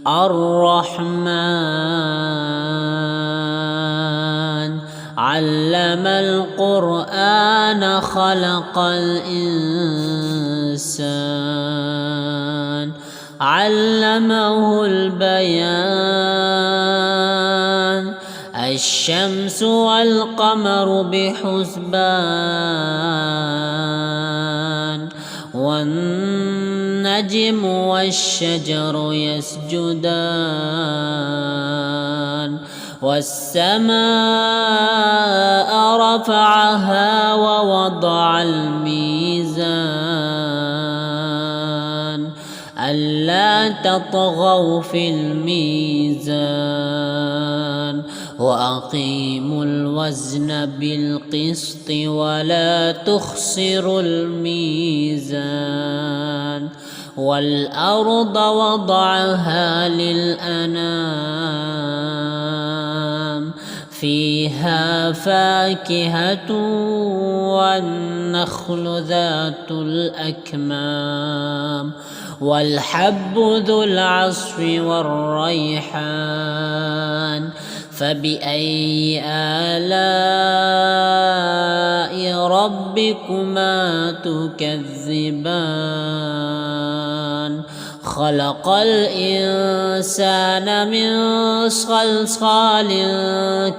الرحمن علم القرآن خلق الإنسان علمه البيان الشمس والقمر بحسبان والنجم والشجر يسجدان والسماء رفعها ووضع الميزان ألا تطغوا في الميزان وأقيموا الوزن بالقسط ولا تخسروا الميزان والأرض وضعها للأنام فيها فاكهة والنخل ذات الأكمام والحب ذو العصف والريحان فبأي آلاء ربكما تكذبان خلق الإنسان من صلصال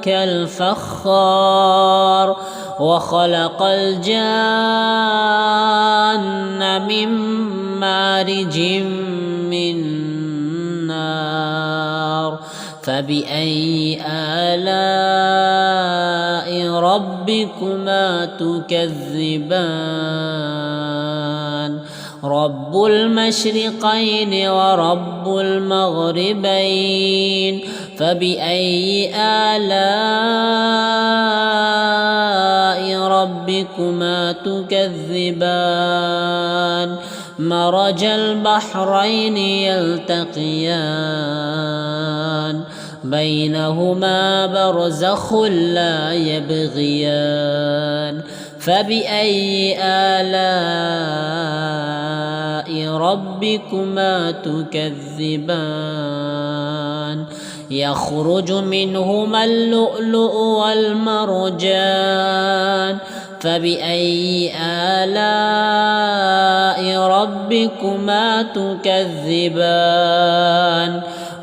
كالفخار وخلق الجان من مارج من نار فبأي آلاء ربكما تكذبان رب المشرقين ورب المغربين فبأي آلاء ربكما تكذبان مرج البحرين يلتقيان بينهما برزخ لا يبغيان فبأي آلاء ربكما تكذبان يخرج منهما اللؤلؤ والمرجان فبأي آلاء ربكما تكذبان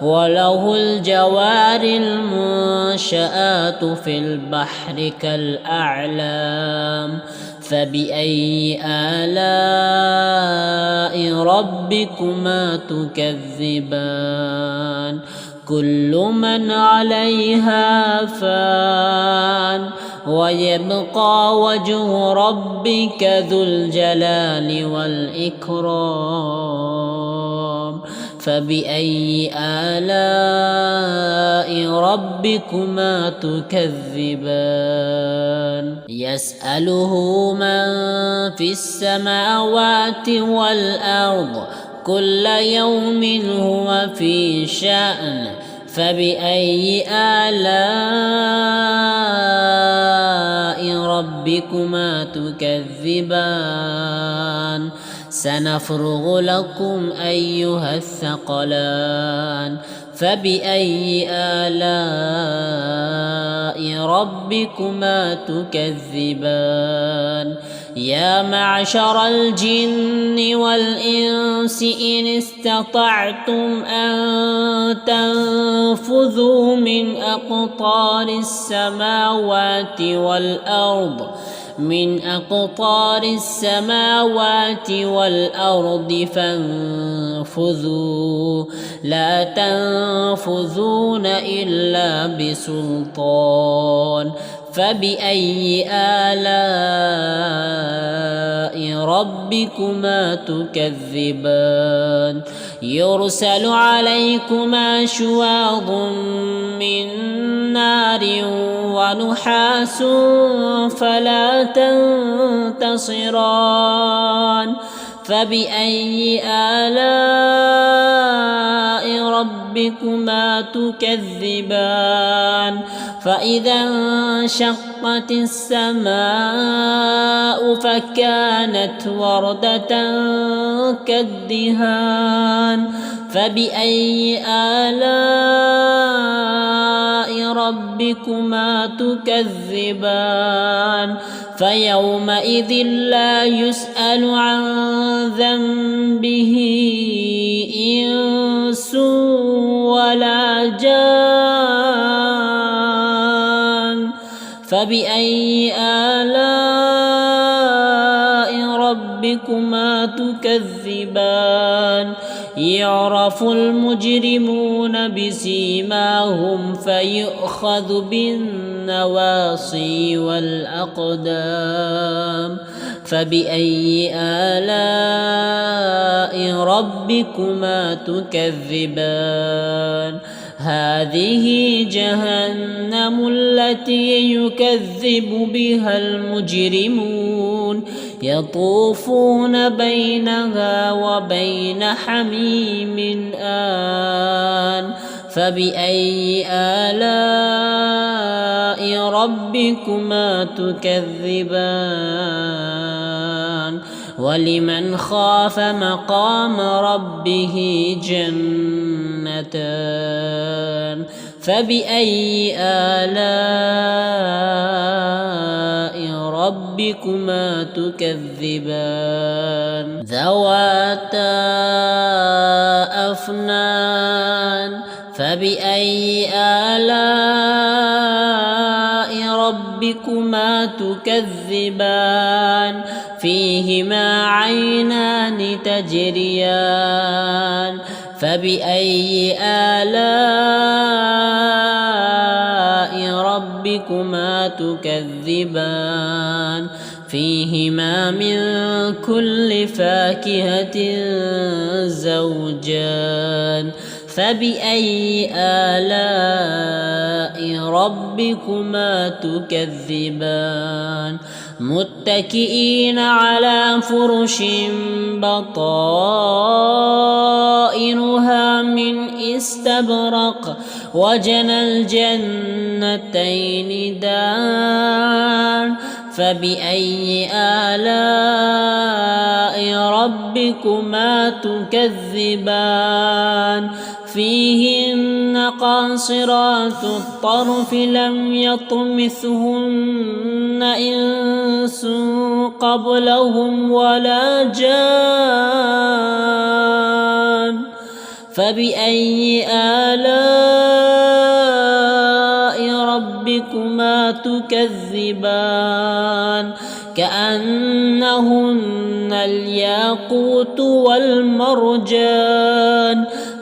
وله الجوار المنشآت في البحر كالأعلام فبأي آلاء ربكما تكذبان كل من عليها فان ويبقى وجه ربك ذو الجلال والإكرام فبأي آلاء ربكما تكذبان يسأله من في السماوات والأرض كل يوم هو في شأن فبأي آلاء ربكما تكذبان سنفرغ لكم أيها الثقلان فبأي آلاء ربكما تكذبان يا معشر الجن والإنس إن استطعتم أن تنفذوا من أقطار السماوات والأرض فانفذوا لا تنفذون إلا بسلطان فبأي آلاء ربكما تكذبان يرسل عليكما شواظ من نار ونحاس فلا تنتصران فبأي آلاء ربكما تكذبان فإذا انشقت السماء فكانت وردة كالدهان فبأي آلاء ربكما تكذبان فيومئذ لا يسأل عن ذنبه إنس ولا جان فبأي آلاء ربكما تكذبان يعرف المجرمون بسيماهم فيؤخذ بالنواصي والأقدام فبأي آلاء ربكما تكذبان هذه جهنم التي يكذب بها المجرمون يطوفون بينها وبين حميم آن فبأي آلاء ربكما تكذبان ولمن خاف مقام ربه جنتان فبأي آلاء ربكما تكذبان ذواتا أفنان فبأي آلاء ربكما تكذبان فيهما عينان تجريان فبأي آلاء ربكما تكذبان فيهما من كل فاكهة زوجان فبأي آلاء ربكما تكذبان متكئين على فرش بطائنها من استبرق وجنى الجنتين دان فبأي آلاء ربكما تكذبان فيهن قاصرات الطرف لم يطمثهن إنس قبلهم ولا جان فبأي آلاء ربكما تكذبان كأنهن الياقوت والمرجان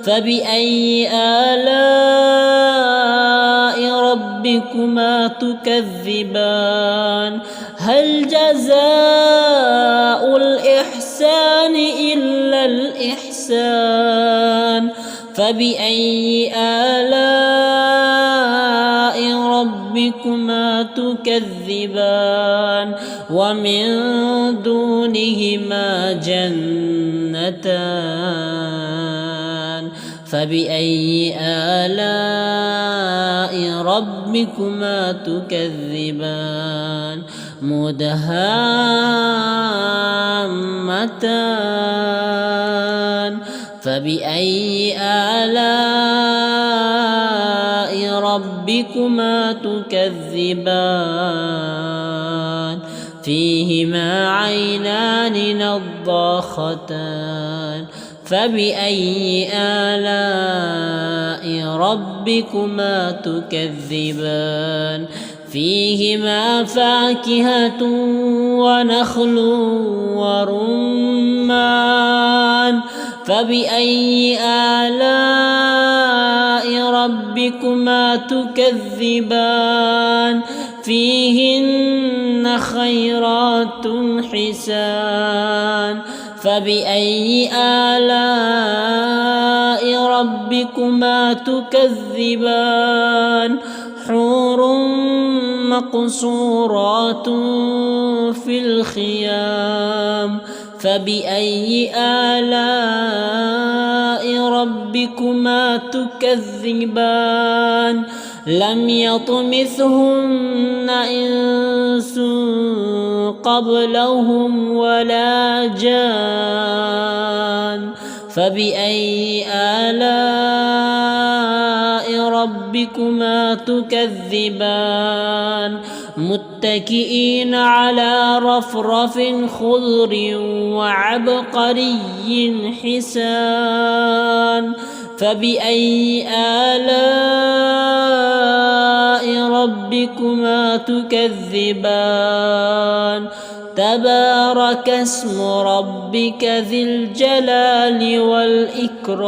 فبأي آلاء ربكما تكذبان هل جزاء الإحسان إلا الإحسان فبأي آلاء ربكما تكذبان ومن دونهما جنتان فبأي آلاء ربكما تكذبان مدهامتان فبأي آلاء ربكما تكذبان فيهما عينان نضاختان فبأي آلاء ربكما تكذبان فيهما فاكهة ونخل ورمان فبأي آلاء ربكما تكذبان فيهن خيرات حسان فبأي آلاء ربكما تكذبان حور مقصورات في الخيام فبأي آلاء ربكما تكذبان لم يطمثهن إنس قبلهم ولا جان فبأي آلاء ربكما تكذبان متكئين على رفرف خضر وعبقري حسان فبأي آلاء ربكما تكذبان تبارك اسم ربك ذي الجلال والإكرام.